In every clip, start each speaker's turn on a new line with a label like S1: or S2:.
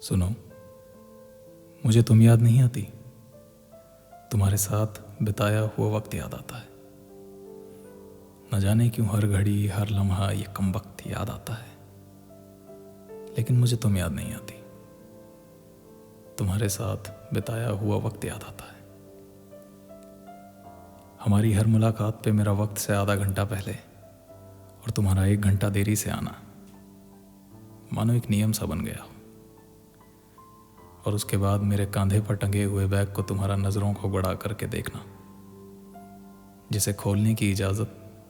S1: सुनो, मुझे तुम याद नहीं आती। तुम्हारे साथ बिताया हुआ वक्त याद आता है। न जाने क्यों हर घड़ी हर लम्हा ये कमबख्त याद आता है, लेकिन मुझे तुम याद नहीं आती। तुम्हारे साथ बिताया हुआ वक्त याद आता है। हमारी हर मुलाकात पे मेरा वक्त से आधा घंटा पहले और तुम्हारा 1 घंटा देरी से आना मानो एक नियम सा बन गया हो। और उसके बाद मेरे कंधे पर टंगे हुए बैग को तुम्हारा नज़रों को बढ़ा करके देखना, जिसे खोलने की इजाज़त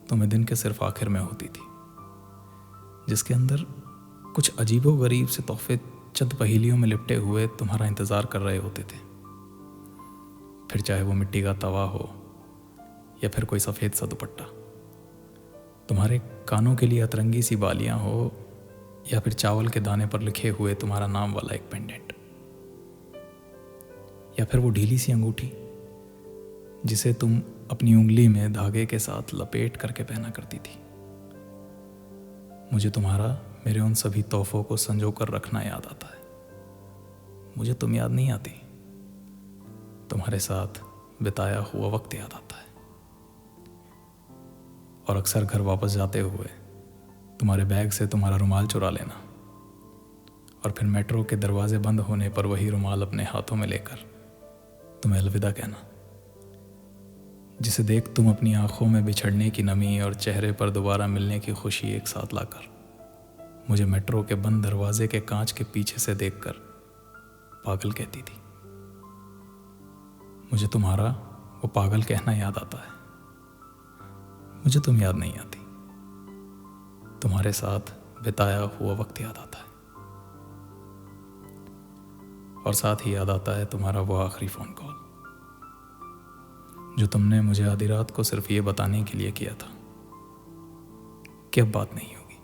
S1: तुम्हें दिन के सिर्फ आखिर में होती थी, जिसके अंदर कुछ अजीबो-गरीब से तोहफे चंद पहेलियों में लिपटे हुए तुम्हारा इंतज़ार कर रहे होते थे। फिर चाहे वो मिट्टी का तवा हो या फिर कोई सफ़ेद सा दुपट्टा, तुम्हारे कानों के लिए अतरंगी सी बालियां हो या फिर चावल के दाने पर लिखे हुए तुम्हारा नाम वाला एक पेंडेंट, या फिर वो ढीली सी अंगूठी जिसे तुम अपनी उंगली में धागे के साथ लपेट करके पहना करती थी। मुझे तुम्हारा मेरे उन सभी तोहफों को संजो कर रखना याद आता है। मुझे तुम याद नहीं आती। तुम्हारे साथ बिताया हुआ वक्त याद आता है। और अक्सर घर वापस जाते हुए तुम्हारे बैग से तुम्हारा रुमाल चुरा लेना और फिर मेट्रो के दरवाजे बंद होने पर वही रुमाल अपने हाथों में लेकर तुम्हें अलविदा कहना, जिसे देख तुम अपनी आंखों में बिछड़ने की नमी और चेहरे पर दोबारा मिलने की खुशी एक साथ लाकर मुझे मेट्रो के बंद दरवाजे के कांच के पीछे से देखकर पागल कहती थी। मुझे तुम्हारा वो पागल कहना याद आता है। मुझे तुम याद नहीं आती। तुम्हारे साथ बिताया हुआ वक्त याद आता है। और साथ ही याद आता है तुम्हारा वो आखिरी फ़ोन कॉल जो तुमने मुझे आधी रात को सिर्फ ये बताने के लिए किया था कि अब बात नहीं होगी।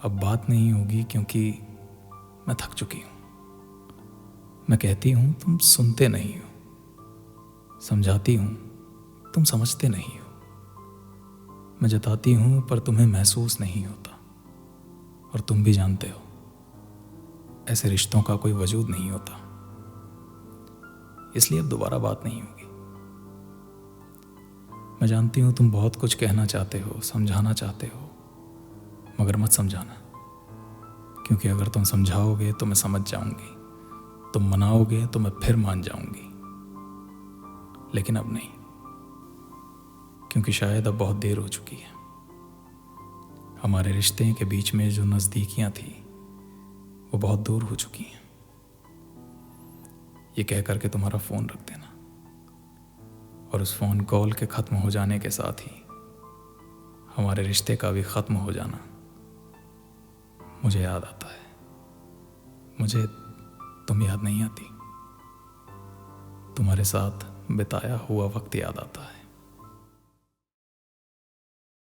S1: अब बात नहीं होगी क्योंकि मैं थक चुकी हूं। मैं कहती हूं तुम सुनते नहीं हो, समझाती हूं तुम समझते नहीं हो, मैं जताती हूं पर तुम्हें महसूस नहीं होता। और तुम भी जानते हो ऐसे रिश्तों का कोई वजूद नहीं होता, इसलिए अब दोबारा बात नहीं होगी। मैं जानती हूं तुम बहुत कुछ कहना चाहते हो, समझाना चाहते हो, मगर मत समझाना, क्योंकि अगर तुम समझाओगे तो मैं समझ जाऊंगी, तुम मनाओगे तो मैं फिर मान जाऊंगी। लेकिन अब नहीं, क्योंकि शायद अब बहुत देर हो चुकी है। हमारे रिश्ते के बीच में जो नज़दीकियां थी वो बहुत दूर हो चुकी हैं। ये कह करके तुम्हारा फ़ोन रख देना और उस फ़ोन कॉल के ख़त्म हो जाने के साथ ही हमारे रिश्ते का भी ख़त्म हो जाना मुझे याद आता है। मुझे तुम याद नहीं आती। तुम्हारे साथ बिताया हुआ वक्त याद आता है।